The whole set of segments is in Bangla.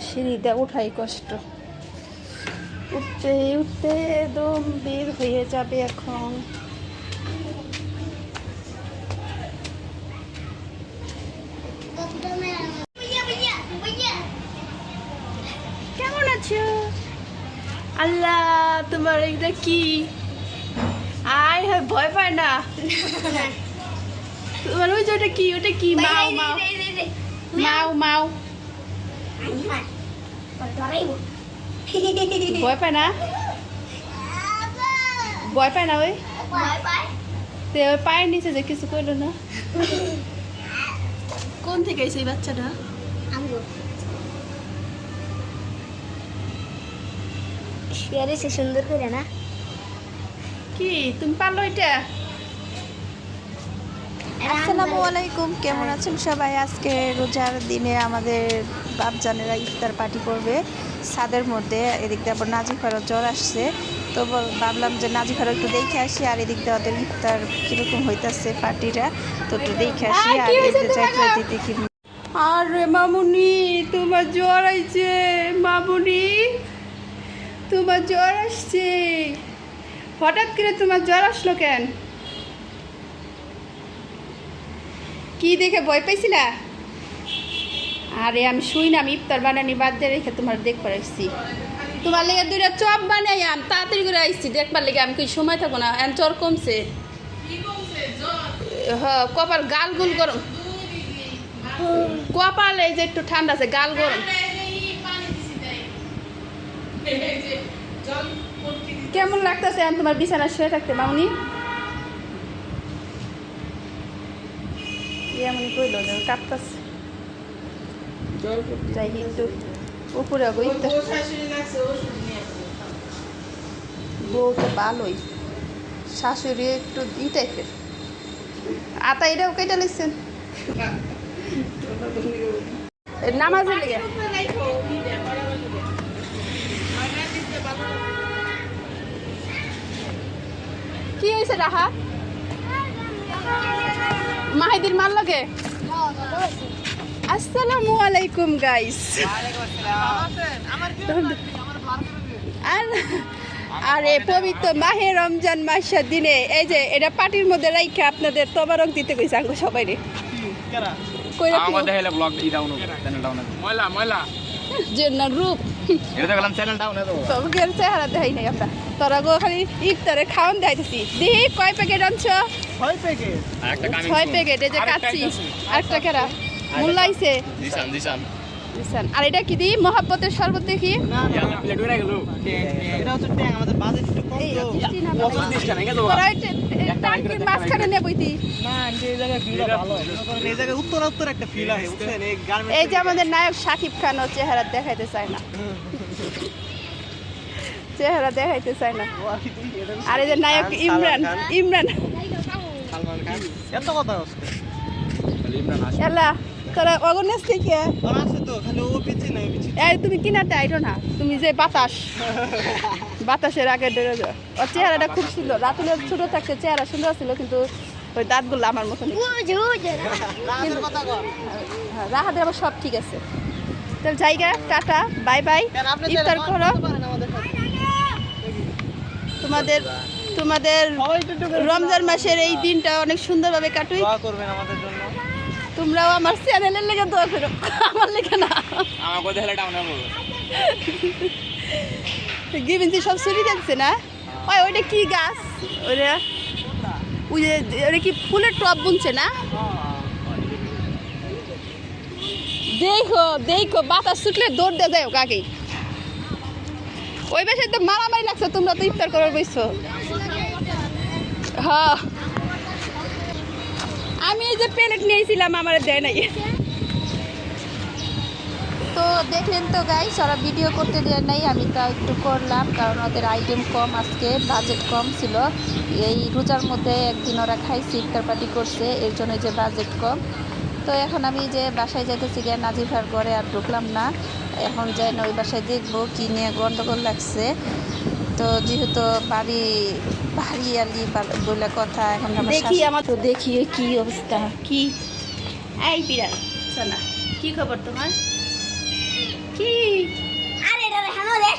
সিঁড়িটা উঠাই কষ্ট, উঠতে উঠতে একদম বের হয়ে যাবে এখন। কেমন আছো? আল্লাহ, তোমার এটা কি? আয় হয়, ভয় পায় না তোমার? ওই যে ওটা কি? ওটা কি? মাও মাও মাও মাও, ভয় পায় না? ভয় পায় না? ওই তে ওই পায়ের নিচে যে কিছু করলো না? কোন থেকে এসে এই বাচ্চাটা? সুন্দর করে না কি তুমি পারলো এটা? আসসালামু আলাইকুম, কেমন আছেন সবাই? আজকে রোজার দিনে আমাদের বাপজানেরা ইফতার পার্টি করবে ছাদের মধ্যে। এদিক দিয়ে আবার নাজিফারও জ্বর আসছে, তো ভাবলাম যে নাজিফারও একটু দেখে আসি, আর এদিক দিয়ে ওদের ইফতার কীরকম হইতেছে পার্টিটা, তো একটু দেখে আসি। আর এদিকে যাইতে দেখি, আরে মামুনি তোমার জ্বর আইছে, মামুনি তোমার জ্বর আসছে। হঠাৎ করে তোমার জ্বর আসলো কেন? কি দেখে ভয় পাইছিলা? আরে আমি শুই না, আমি ইফতার বানানি বাদ দিয়ে রেখে তোমার দেখবার আসছি। তোমার লেগে দুইটা চপ বানাই আম তাড়াতাড়ি করে আসছি দেখবার লেগে। আমি কি সময় থাকবো না? এখন জ্বর কমছে? হ্যাঁ, কপাল গালগুল গরম, কপাল এই যে একটু ঠান্ডা আছে, গাল গরম। কেমন লাগতেছে এখন তোমার বিছানা শুয়ে থাকতে মামুনি? এমনই কইল কাঁপতাছে। যাই একটু উপরে বউ তো ভালোই, শাশুড়ি একটু ই টাইপের। আতা এটাও কেটে লিখছেন নামাজের লেগে। কি হয়েছে রাহা? মাহিদির মাল লাগে। আসসালামু আলাইকুম গাইস। আরে পবিত্র মাহে রমজান মাসের দিনে এই যে এটা পার্টির মধ্যে রাইখা আপনাদের তবারক দিতে কইছে আঙ্গো সবাই রে। আমাদের হেলে ব্লগ ই ডাউন হবে, চ্যানেল ডাউন হবে। ময়লা ময়লা জন্য রূপ এটা গেলাম চ্যানেল ডাউন হবে। তো গের চেহারা দেখাই নাই আমরা, তোরা গো খালি ইফতারে খাওয়ান দেখাইতেছি। দেখি কয় প্যাকেট আনছো? 6 প্যাকেট। একটা কামিং 6 প্যাকেট। এই যে কাচ্চি আরেকটা কেরা মুল্লাইছে দিশান দিশান। আর এটা কি দি? মহাব্বতের শরবত দেখি। না না প্লেট হয়ে গেল। এটা হচ্ছে ট্যাং, আমাদের বাজেট একটু কম তো। কত দিশটা নাকি তো? তোরা টাঙ্কির মাঝখানে নে বইতি না, এই জায়গা ভিউটা ভালো। এই জায়গা উত্তর উত্তর একটা ফিল আছে, বুঝছেন? এই গার্মেন্টস এই যে আমাদের নায়ক শাকিব খান ও চেহারা দেখাইতে চায় না, চেহারা দেখাইতে চায় না। আর এই যে নায়ক ইমরান, ইমরান সালমান খান এত কথা আছে। খালি ইমরান আসে। এলা তোরা অগনেস থেকে আর আছে তো, খালি ও পিছে না পিছে। এই তুমি কিনাতে আইরো না, তুমি যে বাতাস বাতাসের আগে ডরে যাও। ওর চেহারাটা খুব সুন্দর, রাতুলের ছোট থাকতে চেহারা সুন্দর ছিল, কিন্তু ওই দাঁতগুলো আমার মতন। রাহাদের আবার সব ঠিক আছে। তাহলে জায়গা টাটা, বাই বাই, ইফতার করো। তোমাদের তোমাদের রমজান মাসের এই দিনটা অনেক সুন্দরভাবে কাটুই। দোয়া করবেন আমাদের জন্য। তোমরাও আমার চ্যানেলের লেগে দোয়া করো, আমার লেগে না। আমার কথা হেলে ডাউন হবে। গিভিনসি সব ছুরি দেখছে না? ওই ওইটা কি গাছ? ওইটা ওই যে ওটা কি ফুলের টব বুনছে না? দেখো দেখো, বাতাস ছুটলে দৌড় দিয়ে যায় কাকেই। ওই বেশে তো মারামারি লাগছে, তোমরা তো ইফতার করার বইছো। হ্যাঁ, আমি এই যে প্লেট নিয়েছিলাম আমার দেয় নাই। তো দেখলেন তো গাইস, ওরা ভিডিও করতে দেওয়ার নাই, আমি তাও একটু করলাম, কারণ ওদের আইটেম কম, আজকে বাজেট কম ছিল। এই রোজার মধ্যে একদিন ওরা খাইছে, ইফতার পার্টি করছে, এর জন্য যে বাজেট কম। তো এখন আমি যে বাসায় যাইতেছি গিয়ে নাজিফার ঘরে আর ঢুকলাম না, এখন যাই না ওই বাসায় দেখবো কি নিয়ে গন্ডগোল লাগছে। তো যেহেতু বাড়ি আলি বলে কথা, এখন দেখি আমার তো দেখি কি অবস্থা। কি এই বিড়াল সোনা, কি খবর তোমার? কি আরে এটা দেখানো রে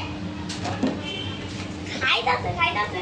খাইতাছে